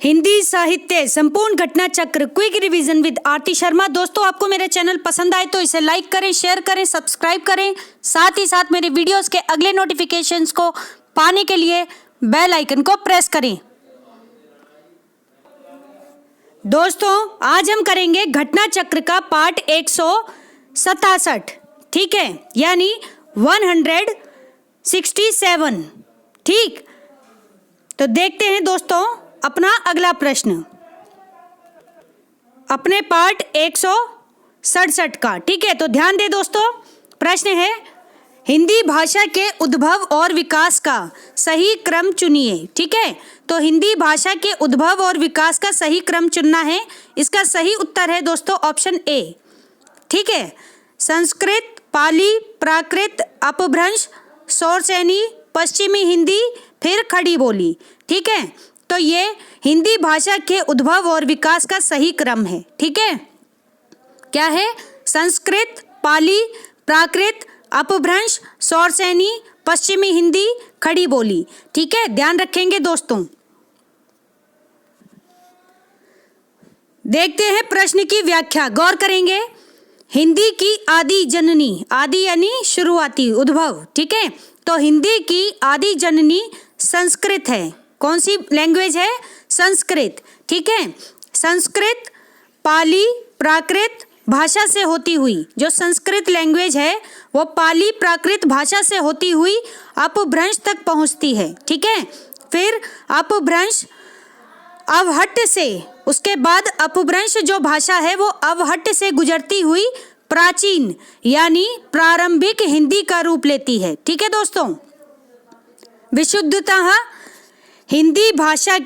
हिंदी साहित्य संपूर्ण घटना चक्र क्विक रिवीजन विद आरती शर्मा। दोस्तों, आपको मेरा चैनल पसंद आए तो इसे लाइक करें, शेयर करें, सब्सक्राइब करें। साथ ही साथ मेरे वीडियोस के अगले नोटिफिकेशंस को पाने के लिए बेल आइकन को प्रेस करें। दोस्तों, आज हम करेंगे घटना चक्र का पार्ट 167, ठीक है, यानी 167। ठीक, तो देखते हैं दोस्तों अपना अगला प्रश्न अपने पार्ट 167 का। ठीक है, तो ध्यान दे दोस्तों, प्रश्न है हिंदी भाषा के उद्भव और विकास का सही क्रम चुनिए। ठीक है, तो हिंदी भाषा के उद्भव और विकास का सही क्रम चुनना है। इसका सही उत्तर है दोस्तों ऑप्शन ए। ठीक है, संस्कृत, पाली, प्राकृत, अपभ्रंश, सौरसेनी, पश्चिमी हिंदी, फिर खड़ी बोली। ठीक है, तो ये हिंदी भाषा के उद्भव और विकास का सही क्रम है। ठीक है, क्या है? संस्कृत, पाली, प्राकृत, अपभ्रंश, सौरसेनी, पश्चिमी हिंदी, खड़ी बोली। ठीक है, ध्यान रखेंगे दोस्तों। देखते हैं प्रश्न की व्याख्या, गौर करेंगे। हिंदी की आदि जननी, आदि यानी शुरुआती, उद्भव। ठीक है, तो हिंदी की आदि जननी संस्कृत है। कौन सी लैंग्वेज है? संस्कृत। ठीक है, संस्कृत, पाली, प्राकृत भाषा से होती हुई, जो संस्कृत लैंग्वेज है वो पाली प्राकृत भाषा से होती हुई अपभ्रंश तक पहुंचती है। ठीक है, फिर अपभ्रंश अवहट्ट से, उसके बाद अपभ्रंश जो भाषा है वो अवहट्ट से गुजरती हुई प्राचीन यानी प्रारंभिक हिंदी का रूप लेती है। ठीक है दोस्तों, विशुद्धतः हिंदी भाषा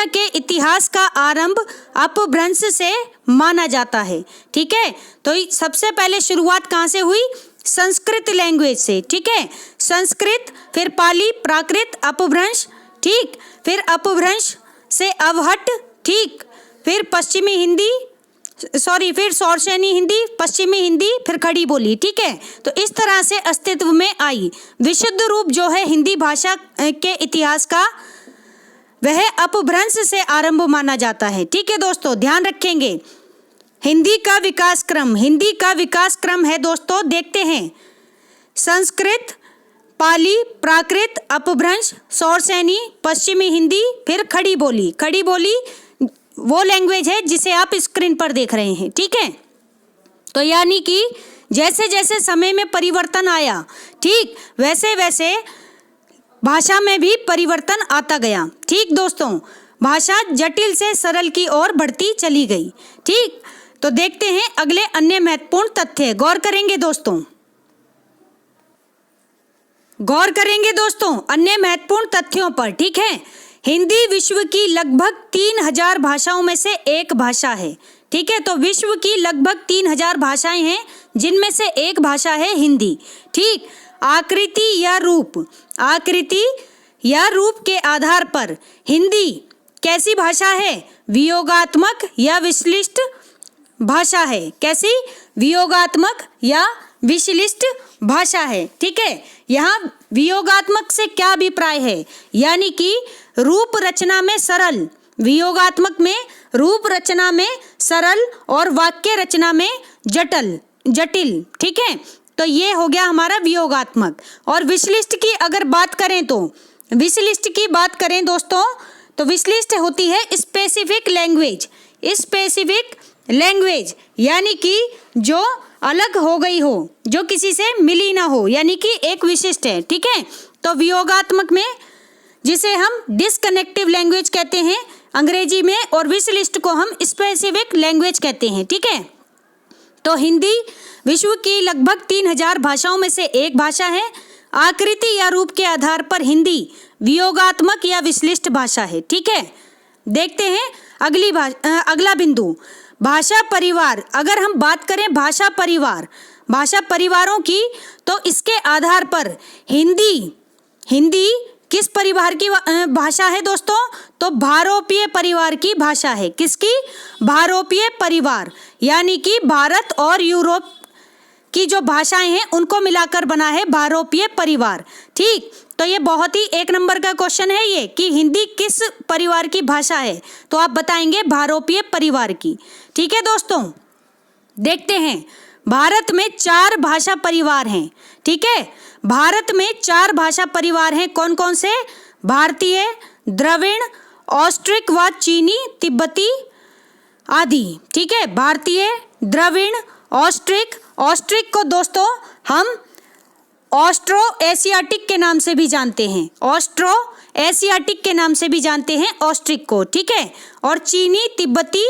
के इतिहास का आरंभ अपभ्रंश से माना जाता है। ठीक है, तो सबसे पहले शुरुआत कहाँ से हुई? संस्कृत लैंग्वेज से। ठीक है, संस्कृत, फिर पाली, प्राकृत, अपभ्रंश, ठीक, फिर अपभ्रंश से अवहट्ट, ठीक, फिर पश्चिमी हिंदी, फिर सौरसेनी हिंदी, पश्चिमी हिंदी, फिर खड़ी बोली। ठीक है, तो इस तरह से अस्तित्व में आई। विशुद्ध रूप जो है हिंदी भाषा के इतिहास का, वह अपभ्रंश से आरंभ माना जाता है। ठीक है दोस्तों, ध्यान रखेंगे। हिंदी का विकास क्रम है दोस्तों, देखते हैं। संस्कृत, पाली, प्राकृत, अपभ्रंश, सौरसेनी, पश्चिमी हिंदी, फिर खड़ी बोली। खड़ी बोली वो लैंग्वेज है जिसे आप स्क्रीन पर देख रहे हैं। ठीक है, तो यानी कि जैसे जैसे समय में परिवर्तन आया, ठीक, वैसे वैसे भाषा में भी परिवर्तन आता गया। ठीक दोस्तों, भाषा जटिल से सरल की ओर बढ़ती चली गई। ठीक, तो देखते हैं अगले अन्य महत्वपूर्ण तथ्य, गौर करेंगे दोस्तों अन्य महत्वपूर्ण तथ्यों पर। ठीक है, हिंदी विश्व की लगभग 3000 भाषाओं में से एक भाषा है। ठीक है, तो विश्व की लगभग 3000 भाषाएं हैं, जिनमें से एक भाषा है हिंदी। ठीक, आकृति या रूप के आधार पर हिंदी कैसी भाषा है? वियोगात्मक या विश्लिष्ट भाषा है। कैसी? वियोगात्मक या विश्लिष्ट भाषा है। ठीक है, यहाँ वियोगात्मक से क्या अभिप्राय है? यानी कि रूप रचना में सरल, वियोगात्मक में रूप रचना में सरल और वाक्य रचना में जटिल। ठीक है, तो ये हो गया हमारा वियोगात्मक। और विश्लिष्ट की अगर बात करें दोस्तों, तो विश्लिष्ट होती है स्पेसिफिक लैंग्वेज, यानी कि जो अलग हो गई हो, जो किसी से मिली ना हो, यानी कि एक विशिष्ट है। ठीक है, तो वियोगात्मक में जिसे हम डिस्कनेक्टिव लैंग्वेज कहते हैं अंग्रेजी में, और विश्लिष्ट को हम स्पेसिफिक लैंग्वेज कहते हैं। ठीक है, तो हिंदी विश्व की लगभग 3000 भाषाओं में से एक भाषा है। आकृति या रूप के आधार पर हिंदी वियोगात्मक या विश्लिष्ट भाषा है। ठीक है, देखते हैं अगला बिंदु, भाषा परिवार। अगर हम बात करें भाषा परिवारों की, तो इसके आधार पर हिंदी किस परिवार की भाषा है दोस्तों? तो भारोपीय परिवार की भाषा है। किसकी? भारोपीय परिवार, यानी कि भारत और यूरोप की जो भाषाएं हैं उनको मिलाकर बना है भारोपीय परिवार। ठीक, तो ये बहुत ही एक नंबर का क्वेश्चन है ये कि हिंदी किस परिवार की भाषा है, तो आप बताएंगे भारोपीय परिवार की। ठीक है दोस्तों, देखते हैं भारत में 4 भाषा परिवार हैं। ठीक है, भारत में 4 भाषा परिवार हैं। कौन कौन से? भारतीय, द्रविड़, ऑस्ट्रिक व चीनी तिब्बती आदि। ठीक है, भारतीय, द्रविड़, ऑस्ट्रिक। ऑस्ट्रिक को दोस्तों हम ऑस्ट्रो एशियाटिक के नाम से भी जानते हैं, ऑस्ट्रो एशियाटिक के नाम से भी जानते हैं ऑस्ट्रिक को। ठीक है, और चीनी, तिब्बती,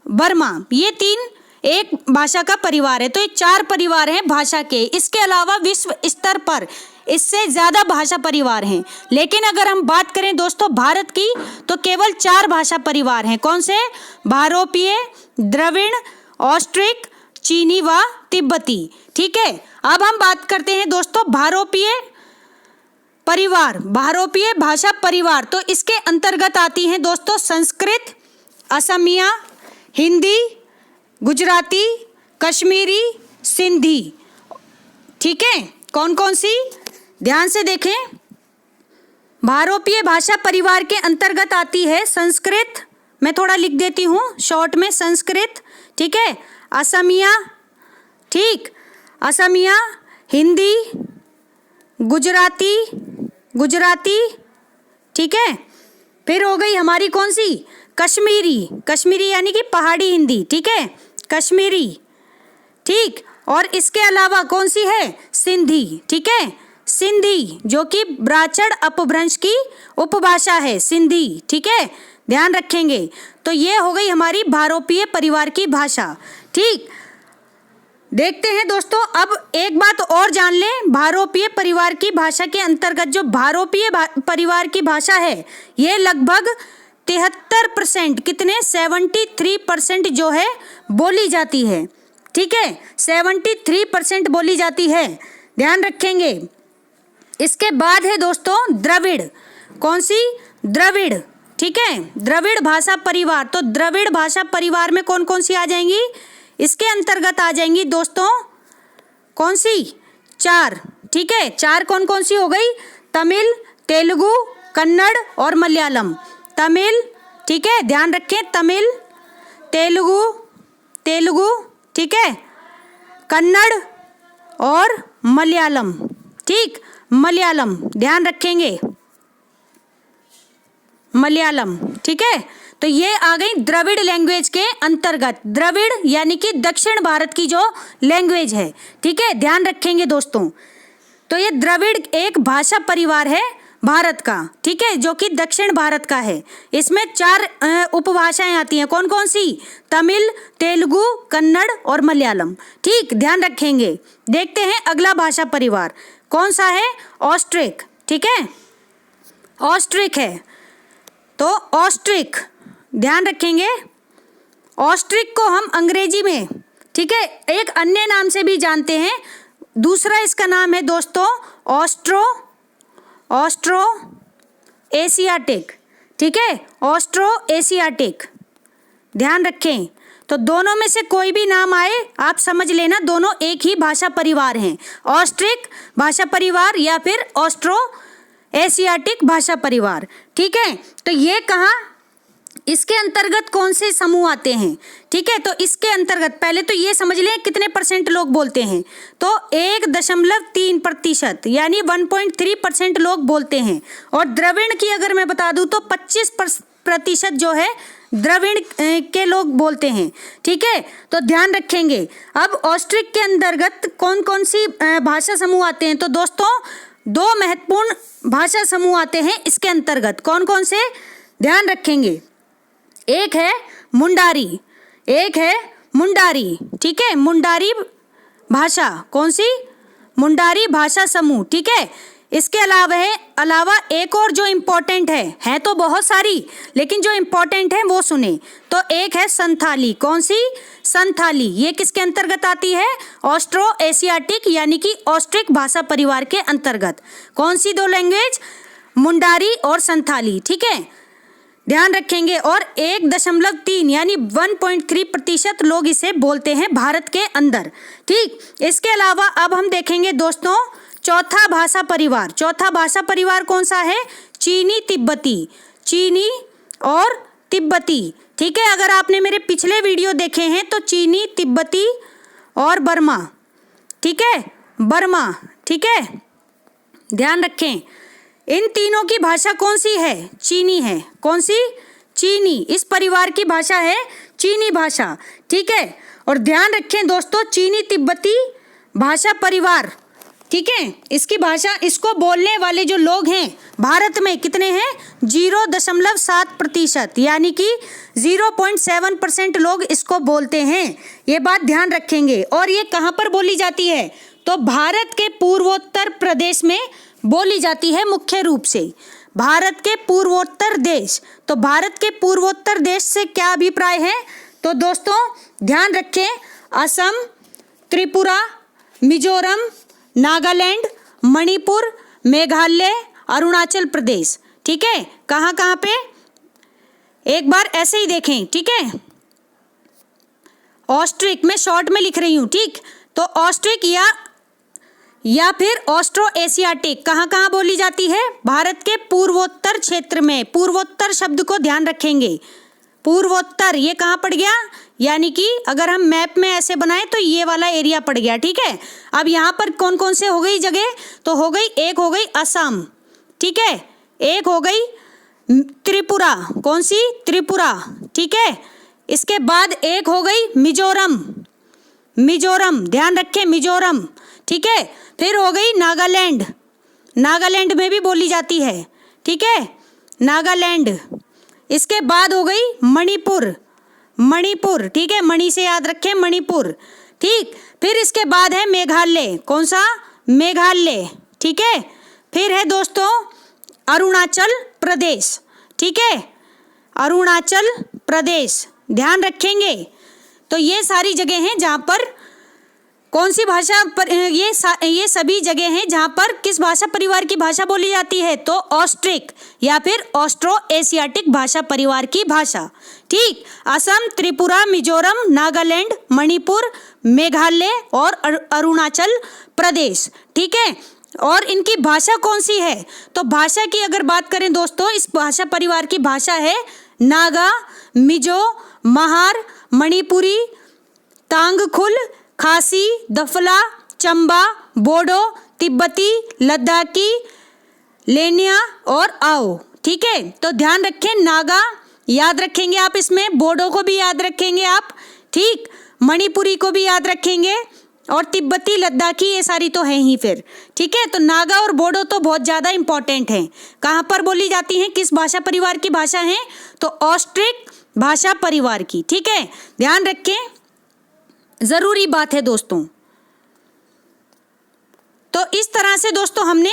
बर्मा, ये 3 एक भाषा का परिवार है। तो ये 4 परिवार हैं भाषा के। इसके अलावा विश्व स्तर पर इससे ज़्यादा भाषा परिवार हैं, लेकिन अगर हम बात करें दोस्तों भारत की तो केवल 4 भाषा परिवार हैं। कौन से? भारोपीय, द्रविड़, ऑस्ट्रिक, चीनी व तिब्बती। ठीक है, अब हम बात करते हैं दोस्तों भारोपीय परिवार, भारोपीय भाषा परिवार। तो इसके अंतर्गत आती हैं दोस्तों संस्कृत, असमिया, हिंदी, गुजराती, कश्मीरी, सिंधी। ठीक है, कौन कौन सी? ध्यान से देखें। भारोपीय भाषा परिवार के अंतर्गत आती है संस्कृत, मैं थोड़ा लिख देती हूँ शॉर्ट में, संस्कृत। ठीक है, असमिया, ठीक, असमिया, हिंदी, गुजराती। ठीक है, फिर हो गई हमारी कौन सी? कश्मीरी यानी कि पहाड़ी हिंदी। ठीक है, कश्मीरी। ठीक, और इसके अलावा कौन सी है? सिंधी। ठीक है, सिंधी जो कि ब्राह्मण अपभ्रंश की उपभाषा है, सिंधी। ठीक है, ध्यान रखेंगे। तो ये हो गई हमारी भारोपीय परिवार की भाषा। ठीक, देखते हैं दोस्तों, अब एक बात और जान लें। भारोपीय परिवार की भाषा के अंतर्गत जो भारोपीय परिवार की भाषा है ये लगभग 73%, कितने? 73% जो है बोली जाती है। ठीक है, 73% बोली जाती है, ध्यान रखेंगे। इसके बाद है दोस्तों द्रविड़। कौन सी? द्रविड़। ठीक है, द्रविड़ भाषा परिवार। तो द्रविड़ भाषा परिवार में कौन कौन सी आ जाएंगी? इसके अंतर्गत आ जाएंगी दोस्तों कौन सी? 4। ठीक है, 4 कौन कौन सी हो गई? तमिल, तेलुगु, कन्नड़ और मलयालम। तमिल, ठीक है, ध्यान रखें, तमिल, तेलुगु, ठीक है, कन्नड़ और मलयालम। ठीक, मलयालम ध्यान रखेंगे, मलयालम। ठीक है, तो ये आ गई द्रविड़ लैंग्वेज के अंतर्गत। द्रविड़ यानी कि दक्षिण भारत की जो लैंग्वेज है। ठीक है, ध्यान रखेंगे दोस्तों। तो ये द्रविड़ एक भाषा परिवार है भारत का। ठीक है, जो कि दक्षिण भारत का है। इसमें 4 उपभाषाएं आती हैं। कौन कौन सी? तमिल, तेलुगु, कन्नड़ और मलयालम। ठीक, ध्यान रखेंगे। देखते हैं अगला भाषा परिवार कौन सा है? ऑस्ट्रिक। ठीक है, ऑस्ट्रिक है। तो ऑस्ट्रिक ध्यान रखेंगे। ऑस्ट्रिक को हम अंग्रेजी में, ठीक है, एक अन्य नाम से भी जानते हैं। दूसरा इसका नाम है दोस्तों ऑस्ट्रो एशियाटिक। ठीक है, ऑस्ट्रो एशियाटिक, ध्यान रखें। तो दोनों में से कोई भी नाम आए आप समझ लेना, दोनों एक ही भाषा परिवार हैं। ऑस्ट्रिक भाषा परिवार या फिर ऑस्ट्रो एशियाटिक भाषा परिवार। ठीक है, तो ये कहाँ, इसके अंतर्गत कौन से समूह आते हैं? ठीक है, तो इसके अंतर्गत पहले तो ये समझ लें कितने % लोग बोलते हैं। तो 1.3% यानी 1.3% लोग बोलते हैं। और द्रविड़ की अगर मैं बता दूं तो 25% जो है द्रविड़ के लोग बोलते हैं। ठीक है, तो ध्यान रखेंगे। अब ऑस्ट्रिक के अंतर्गत कौन कौन सी भाषा समूह आते हैं? तो दोस्तों 2 महत्वपूर्ण भाषा समूह आते हैं इसके अंतर्गत। कौन कौन से? ध्यान रखेंगे। एक है मुंडारी, ठीक है, मुंडारी भाषा। कौन सी? मुंडारी भाषा समूह। ठीक है, इसके अलावा एक और जो इम्पोर्टेंट है तो बहुत सारी, लेकिन जो इम्पोर्टेंट है वो सुने। तो एक है संथाली। कौन सी? संथाली। ये किसके अंतर्गत आती है? ऑस्ट्रो एशियाटिक यानी कि ऑस्ट्रिक भाषा परिवार के अंतर्गत। कौन सी 2 लैंग्वेज? मुंडारी और संथाली। ठीक है, ध्यान रखेंगे। और 1.3 यानी 1.3% लोग इसे बोलते हैं भारत के अंदर। ठीक, इसके अलावा अब हम देखेंगे दोस्तों चौथा भाषा परिवार, चौथा भाषा परिवार कौन सा है? चीनी तिब्बती, चीनी और तिब्बती। ठीक है, अगर आपने मेरे पिछले वीडियो देखे हैं तो चीनी, तिब्बती और बर्मा, ठीक है, बर्मा, ठीक है, ध्यान रखें। इन तीनों की भाषा कौन सी है? चीनी है। कौन सी? चीनी। इस परिवार की भाषा है चीनी भाषा, ठीक है। और ध्यान रखें दोस्तों, चीनी तिब्बती भाषा परिवार, ठीक है, इसकी भाषा, इसको बोलने वाले जो लोग हैं भारत में कितने हैं? 0.7%, यानी कि 0.7% लोग इसको बोलते हैं। ये बात ध्यान रखेंगे। और ये कहाँ पर बोली जाती है? तो भारत के पूर्वोत्तर प्रदेश में बोली जाती है मुख्य रूप से। भारत के पूर्वोत्तर देश, तो भारत के पूर्वोत्तर देश से क्या अभिप्राय है? तो दोस्तों ध्यान रखें, असम, त्रिपुरा, मिजोरम, नागालैंड, मणिपुर, मेघालय, अरुणाचल प्रदेश, ठीक है। कहाँ कहाँ पे? एक बार ऐसे ही देखें, ठीक है। ऑस्ट्रिक, मैं शॉर्ट में लिख रही हूँ, ठीक। तो ऑस्ट्रिक या फिर ऑस्ट्रो एशियाटिक कहाँ कहाँ बोली जाती है? भारत के पूर्वोत्तर क्षेत्र में। पूर्वोत्तर शब्द को ध्यान रखेंगे। पूर्वोत्तर ये कहाँ पड़ गया? यानी कि अगर हम मैप में ऐसे बनाएं तो ये वाला एरिया पड़ गया, ठीक है। अब यहाँ पर कौन कौन से हो गई जगह? तो हो गई, एक हो गई असम, ठीक है, एक हो गई त्रिपुरा, कौन सी? त्रिपुरा, ठीक है। इसके बाद एक हो गई मिजोरम, मिजोरम, ध्यान रखें, मिजोरम, ठीक है। फिर हो गई नागालैंड, नागालैंड में भी बोली जाती है, ठीक है, नागालैंड। इसके बाद हो गई मणिपुर, मणिपुर, ठीक है, मणि से याद रखें, मणिपुर, ठीक। फिर इसके बाद है मेघालय, कौन सा? मेघालय, ठीक है। फिर है दोस्तों अरुणाचल प्रदेश, ठीक है, अरुणाचल प्रदेश, ध्यान रखेंगे। तो ये सारी जगह हैं जहाँ पर कौन सी भाषा पर, ये सभी जगह हैं जहाँ पर किस भाषा परिवार की भाषा बोली जाती है? तो ऑस्ट्रिक या फिर ऑस्ट्रो एशियाटिक भाषा परिवार की भाषा, ठीक। असम, त्रिपुरा, मिजोरम, नागालैंड, मणिपुर, मेघालय और अरुणाचल प्रदेश, ठीक है। और इनकी भाषा कौन सी है? तो भाषा की अगर बात करें दोस्तों, इस भाषा परिवार की भाषा है नागा, मिजो, महार, मणिपुरी, तांगखुल, खासी, दफला, चंबा, बोडो, तिब्बती, लद्दाखी, लेनिया और आओ, ठीक है। तो ध्यान रखें, नागा याद रखेंगे आप, इसमें बोडो को भी याद रखेंगे आप, ठीक, मणिपुरी को भी याद रखेंगे और तिब्बती, लद्दाखी, ये सारी तो हैं ही फिर, ठीक है। तो नागा और बोडो तो बहुत ज़्यादा इंपॉर्टेंट हैं। कहाँ पर बोली जाती हैं? किस भाषा परिवार की भाषा है? तो ऑस्ट्रिक भाषा परिवार की, ठीक है, ध्यान रखें, ज़रूरी बात है दोस्तों। तो इस तरह से दोस्तों हमने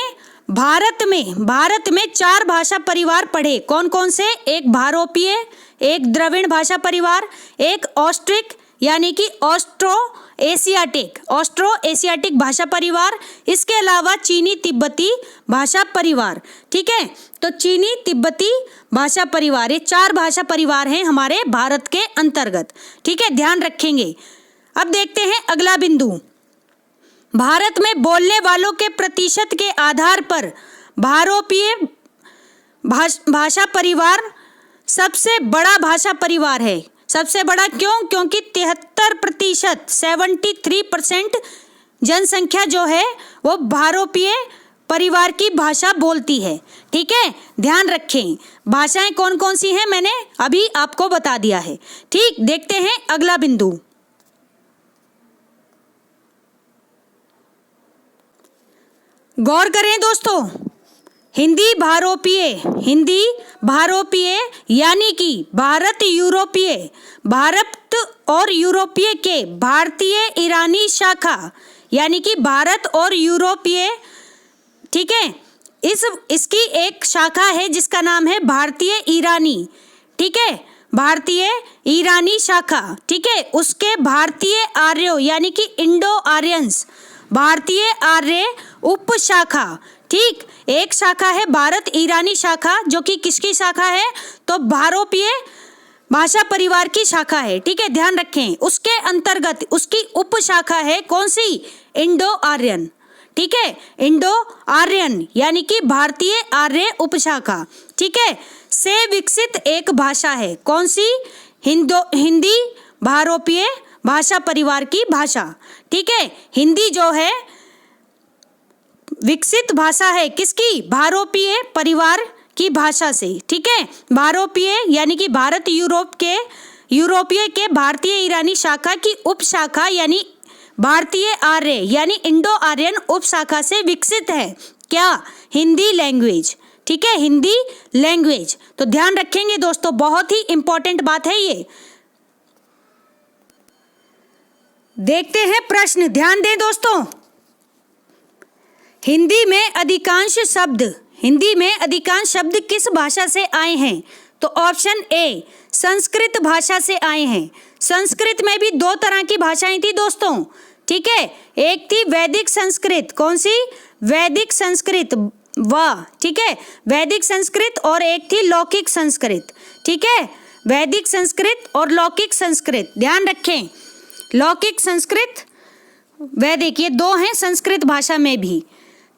भारत में 4 भाषा परिवार पढ़े। कौन कौन से? एक भारोपीय, एक द्रविड़ भाषा परिवार, एक ऑस्ट्रिक यानी कि ऑस्ट्रो एशियाटिक भाषा परिवार, इसके अलावा चीनी तिब्बती भाषा परिवार, ठीक है। तो चीनी तिब्बती भाषा परिवार, ये 4 भाषा परिवार हैं हमारे भारत के अंतर्गत, ठीक है, ध्यान रखेंगे। अब देखते हैं अगला बिंदु। भारत में बोलने वालों के प्रतिशत के आधार पर भारोपीय भाषा परिवार सबसे बड़ा भाषा परिवार है। सबसे बड़ा क्यों? क्योंकि 73%, 73% जनसंख्या जो है वो भारोपीय परिवार की भाषा बोलती है, ठीक है, ध्यान रखें। भाषाएं कौन कौन सी हैं मैंने अभी आपको बता दिया है, ठीक। देखते हैं अगला बिंदु। गौर करें दोस्तों, हिंदी भारोपीय यानी कि भारत और यूरोपीय के भारतीय ईरानी शाखा, यानी कि भारत और यूरोपीय, ठीक है, इसकी एक शाखा है जिसका नाम है भारतीय ईरानी, ठीक है, भारतीय ईरानी शाखा, ठीक है। उसके भारतीय आर्यों यानी कि इंडो आर्यंस, भारतीय आर्य उप शाखा, ठीक। एक शाखा है भारत ईरानी शाखा जो कि किसकी शाखा है? तो भारोपीय भाषा परिवार की शाखा है, ठीक है, ध्यान रखें। उसके अंतर्गत उसकी उप शाखा है कौन सी? इंडो आर्यन, ठीक है, इंडो आर्यन यानी कि भारतीय आर्य उपशाखा, ठीक है, से विकसित एक भाषा है। कौन सी? हिंदी भारोपीय भाषा परिवार की भाषा, ठीक है। हिंदी जो है विकसित भाषा है किसकी? भारोपीय परिवार की भाषा से, ठीक है। भारोपीय यानी कि भारत यूरोपीय के भारतीय ईरानी शाखा की उपशाखा यानी भारतीय आर्य यानी इंडो आर्यन उपशाखा से विकसित है। क्या? हिंदी लैंग्वेज, ठीक है, हिंदी लैंग्वेज। तो ध्यान रखेंगे दोस्तों, बहुत ही इंपॉर्टेंट बात है ये। देखते हैं प्रश्न, ध्यान दें दोस्तों। हिंदी में अधिकांश शब्द किस भाषा से आए हैं? तो ऑप्शन ए संस्कृत भाषा से आए हैं। संस्कृत में भी दो तरह की भाषाएं थी दोस्तों, ठीक है। एक थी वैदिक संस्कृत, कौन सी? वैदिक संस्कृत, वाह, ठीक है, वैदिक संस्कृत, और एक थी लौकिक संस्कृत, ठीक है। वैदिक संस्कृत और लौकिक संस्कृत, ध्यान रखें, लौकिक संस्कृत, वैदिक, ये दो हैं संस्कृत भाषा में भी।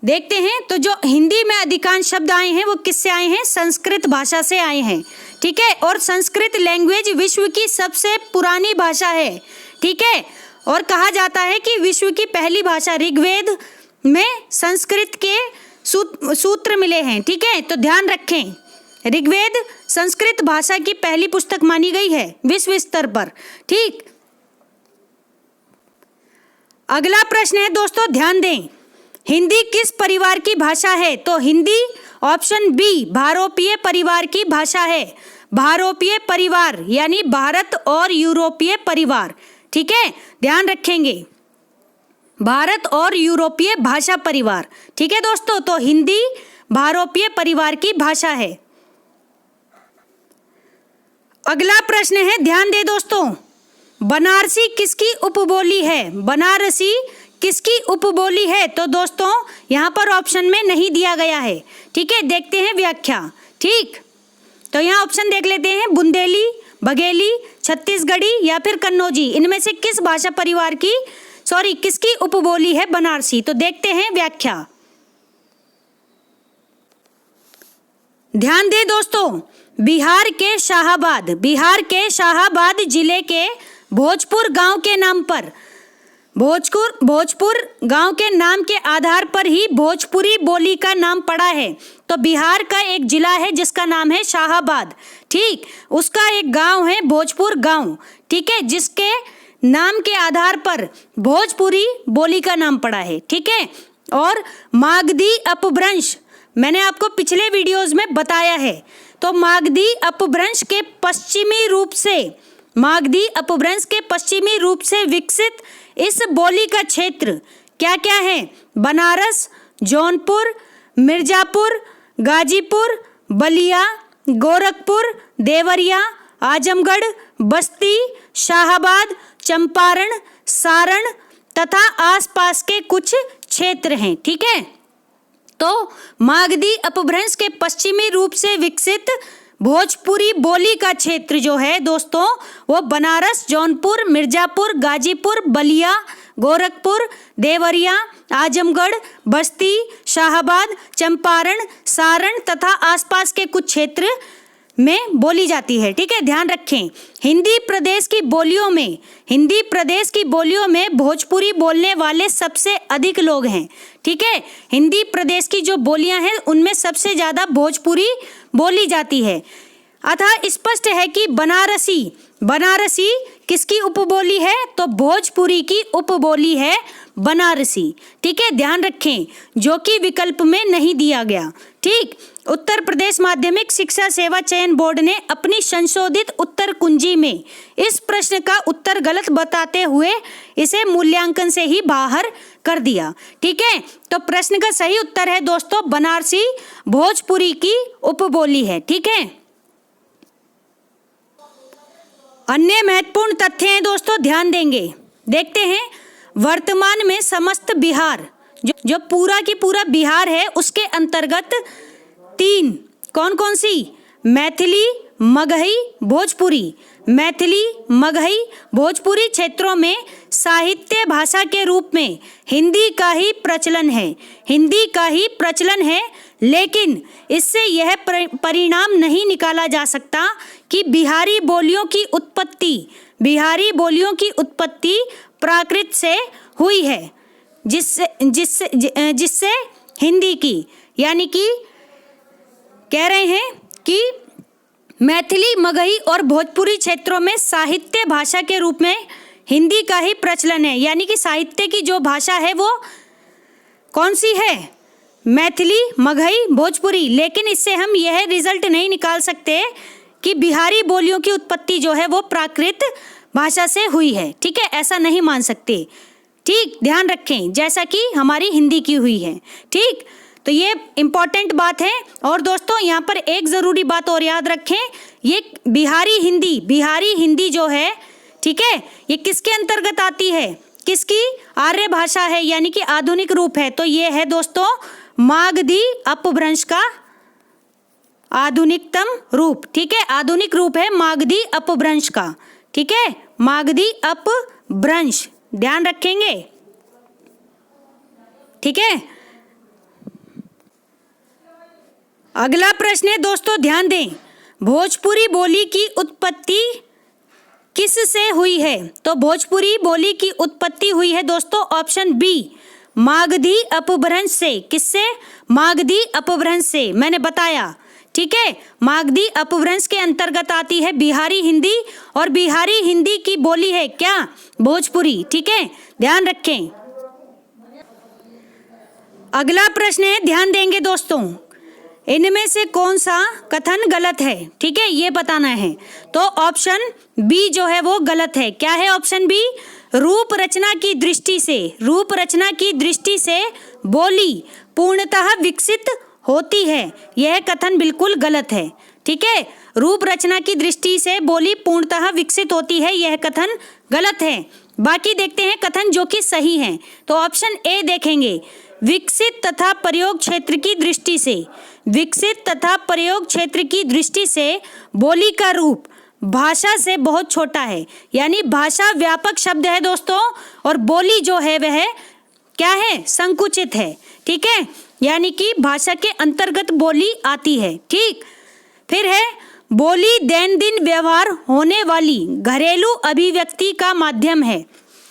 देखते हैं, तो जो हिंदी में अधिकांश शब्द आए हैं वो किससे आए हैं? संस्कृत भाषा से आए हैं, ठीक है। और संस्कृत लैंग्वेज विश्व की सबसे पुरानी भाषा है, ठीक है। और कहा जाता है कि विश्व की पहली भाषा, ऋग्वेद में संस्कृत के सूत्र मिले हैं, ठीक है। तो ध्यान रखें, ऋग्वेद संस्कृत भाषा की पहली पुस्तक मानी गई है विश्व स्तर पर, ठीक। अगला प्रश्न है दोस्तों, ध्यान दें, हिंदी किस परिवार की भाषा है? तो हिंदी ऑप्शन बी भारोपीय परिवार की भाषा है। भारोपीय परिवार यानी भारत और यूरोपीय परिवार, ठीक है, ध्यान रखेंगे, भारत और यूरोपीय भाषा परिवार, ठीक है दोस्तों। तो हिंदी भारोपीय परिवार की भाषा है। अगला प्रश्न है, ध्यान दे दोस्तों, बनारसी किसकी उपबोली है? बनारसी किसकी उपबोली है? तो दोस्तों यहाँ पर ऑप्शन में नहीं दिया गया है, ठीक है। देखते हैं व्याख्या, ठीक। तो यहाँ ऑप्शन देख लेते हैं, बुंदेली, बघेली, छत्तीसगढ़ी या फिर कन्नौजी, इनमें से किस भाषा परिवार की किसकी उपबोली है बनारसी? तो देखते हैं व्याख्या। ध्यान दें दोस्तों, बिहार के शाहाबाद जिले के भोजपुर गांव के नाम पर, भोजपुर गांव के नाम के आधार पर ही भोजपुरी बोली का नाम पड़ा है। तो बिहार का एक जिला है जिसका नाम है शाहाबाद, ठीक, उसका एक गांव है भोजपुर गांव, ठीक है, जिसके नाम के आधार पर भोजपुरी बोली का नाम पड़ा है, ठीक है। और मागधी अपभ्रंश मैंने आपको पिछले वीडियोस में बताया है। तो मागधी अपभ्रंश के पश्चिमी रूप से विकसित इस बोली का क्षेत्र क्या क्या है? बनारस, जौनपुर, मिर्जापुर, गाजीपुर, बलिया, गोरखपुर, देवरिया, आजमगढ़, बस्ती, शाहाबाद, चंपारण, सारण तथा आसपास के कुछ क्षेत्र हैं, ठीक है। तो मागधी अपभ्रंश के पश्चिमी रूप से विकसित भोजपुरी बोली का क्षेत्र जो है दोस्तों, वो बनारस, जौनपुर, मिर्जापुर, गाजीपुर, बलिया, गोरखपुर, देवरिया, आजमगढ़, बस्ती, शाहाबाद, चंपारण, सारण तथा आसपास के कुछ क्षेत्र में बोली जाती है, ठीक है, ध्यान रखें। हिंदी प्रदेश की बोलियों में भोजपुरी बोलने वाले सबसे अधिक लोग हैं, ठीक है। हिंदी प्रदेश की जो बोलियां हैं उनमें सबसे ज़्यादा भोजपुरी बोली जाती है। अतः स्पष्ट है कि बनारसी किसकी उपबोली है? तो भोजपुरी की उपबोली है बनारसी, ठीक है, ध्यान रखें, जो कि विकल्प में नहीं दिया गया, ठीक। उत्तर प्रदेश माध्यमिक शिक्षा सेवा चयन बोर्ड ने अपनी संशोधित उत्तर कुंजी में इस प्रश्न का उत्तर गलत बताते हुए इसे मूल्यांकन से ही बाहर कर दिया, ठीक है। तो प्रश्न का सही उत्तर है दोस्तों, बनारसी भोजपुरी की उपबोली है, ठीक है। अन्य महत्वपूर्ण तथ्य हैं दोस्तों, ध्यान देंगे, देखते हैं। वर्तमान में समस्त बिहार, जो पूरा की पूरा बिहार है, उसके अंतर्गत 3 कौन कौन सी? मैथिली, मगही, भोजपुरी। मैथिली, मगही, भोजपुरी क्षेत्रों में साहित्य भाषा के रूप में हिंदी का ही प्रचलन है, हिंदी का ही प्रचलन है। लेकिन इससे यह परिणाम नहीं निकाला जा सकता कि बिहारी बोलियों की उत्पत्ति प्राकृत से हुई है, जिससे हिंदी की, यानी कि कह रहे हैं कि मैथिली, मगही और भोजपुरी क्षेत्रों में साहित्य भाषा के रूप में हिंदी का ही प्रचलन है। यानी कि साहित्य की जो भाषा है वो कौन सी है? मैथिली, मगही, भोजपुरी। लेकिन इससे हम यह रिजल्ट नहीं निकाल सकते कि बिहारी बोलियों की उत्पत्ति जो है वो प्राकृत भाषा से हुई है। ठीक है, ऐसा नहीं मान सकते। ठीक, ध्यान रखें, जैसा कि हमारी हिंदी की हुई है। ठीक, तो ये इम्पॉर्टेंट बात है। और दोस्तों यहाँ पर एक ज़रूरी बात और याद रखें, ये बिहारी हिंदी जो है, ठीक है, ये किसके अंतर्गत आती है? किसकी? आर्य भाषा है, यानी कि आधुनिक रूप है। तो ये है दोस्तों मागधी अपभ्रंश का आधुनिकतम रूप। ठीक है, आधुनिक रूप है मागधी अपभ्रंश का। ठीक है, मागधी अपभ्रंश, ध्यान रखेंगे। ठीक है, अगला प्रश्न है दोस्तों, ध्यान दें, भोजपुरी बोली की उत्पत्ति किस से हुई है? तो भोजपुरी बोली की उत्पत्ति हुई है दोस्तों ऑप्शन बी, मागधी अपभ्रंश से। किससे? मागधी अपभ्रंश से, मैंने बताया। ठीक है, मागधी अपभ्रंश के अंतर्गत आती है बिहारी हिंदी, और बिहारी हिंदी की बोली है क्या? भोजपुरी। ठीक है, ध्यान रखें। अगला प्रश्न है, ध्यान देंगे दोस्तों, इनमें से कौन सा कथन गलत है? ठीक है, ये बताना है। तो ऑप्शन बी जो है वो गलत है। क्या है ऑप्शन बी? रूप रचना की दृष्टि से बोली पूर्णतः विकसित होती है, यह कथन बिल्कुल गलत है। ठीक है, रूप रचना की दृष्टि से बोली पूर्णतः विकसित होती है, यह कथन गलत है। बाकी देखते हैं कथन जो कि सही हैं। तो ऑप्शन ए देखेंगे, विकसित तथा प्रयोग क्षेत्र की दृष्टि से बोली का रूप भाषा से बहुत छोटा है। यानी भाषा व्यापक शब्द है दोस्तों, और बोली जो है वह क्या है? संकुचित है। ठीक है, यानी कि भाषा के अंतर्गत बोली आती है। ठीक, फिर है बोली दैनंदिन व्यवहार होने वाली घरेलू अभिव्यक्ति का माध्यम है।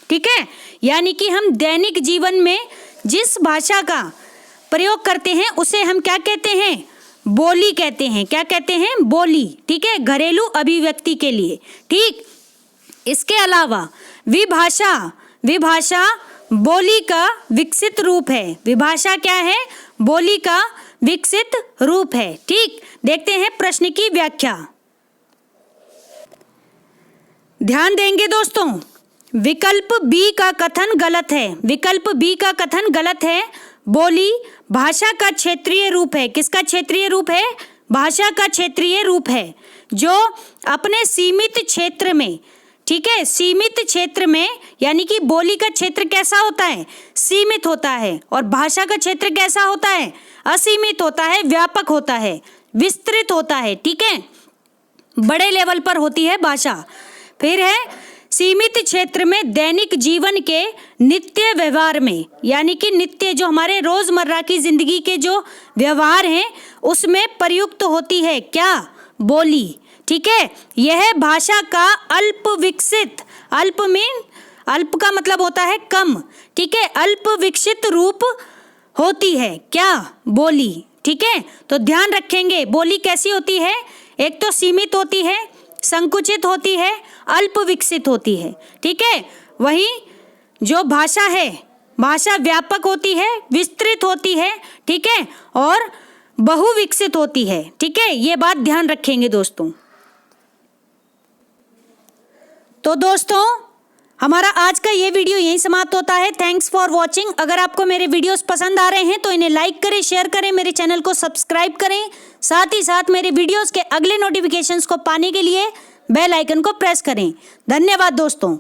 ठीक है, यानी कि हम दैनिक जीवन में जिस भाषा का प्रयोग करते हैं उसे हम क्या कहते हैं? बोली कहते हैं। क्या कहते हैं? बोली। ठीक है, घरेलू अभिव्यक्ति के लिए। ठीक, इसके अलावा विभाषा बोली का विकसित रूप है। विभाषा क्या है? बोली का विकसित रूप है। ठीक, देखते हैं प्रश्न की व्याख्या। ध्यान देंगे दोस्तों, विकल्प बी का कथन गलत है। बोली भाषा का क्षेत्रीय रूप है। किसका क्षेत्रीय रूप है? भाषा का क्षेत्रीय रूप है, जो अपने सीमित क्षेत्र में, ठीक है, सीमित क्षेत्र में, यानी कि बोली का क्षेत्र कैसा होता है? सीमित होता है। और भाषा का क्षेत्र कैसा होता है? असीमित होता है, व्यापक होता है, विस्तृत होता है। ठीक है, बड़े लेवल पर होती है भाषा। फिर है सीमित क्षेत्र में दैनिक जीवन के नित्य व्यवहार में, यानी कि नित्य जो हमारे रोजमर्रा की जिंदगी के जो व्यवहार हैं उसमें प्रयुक्त होती है क्या? बोली। ठीक है, यह भाषा का अल्प विकसित, अल्प का मतलब होता है कम। ठीक है, अल्प विकसित रूप होती है क्या? बोली। ठीक है, तो ध्यान रखेंगे बोली कैसी होती है? एक तो सीमित होती है, संकुचित होती है, अल्प विकसित होती है। ठीक है, वहीं जो भाषा है, भाषा व्यापक होती है, विस्तृत होती है। ठीक है, और बहुविकसित होती है। ठीक है, ये बात ध्यान रखेंगे दोस्तों। तो दोस्तों हमारा आज का ये वीडियो यहीं समाप्त होता है। Thanks for watching. अगर आपको मेरे वीडियोस पसंद आ रहे हैं तो इन्हें लाइक करें, शेयर करें, मेरे चैनल को सब्सक्राइब करें। साथ ही साथ मेरे वीडियोस के अगले नोटिफिकेशंस को पाने के लिए बेल आइकन को प्रेस करें। धन्यवाद दोस्तों।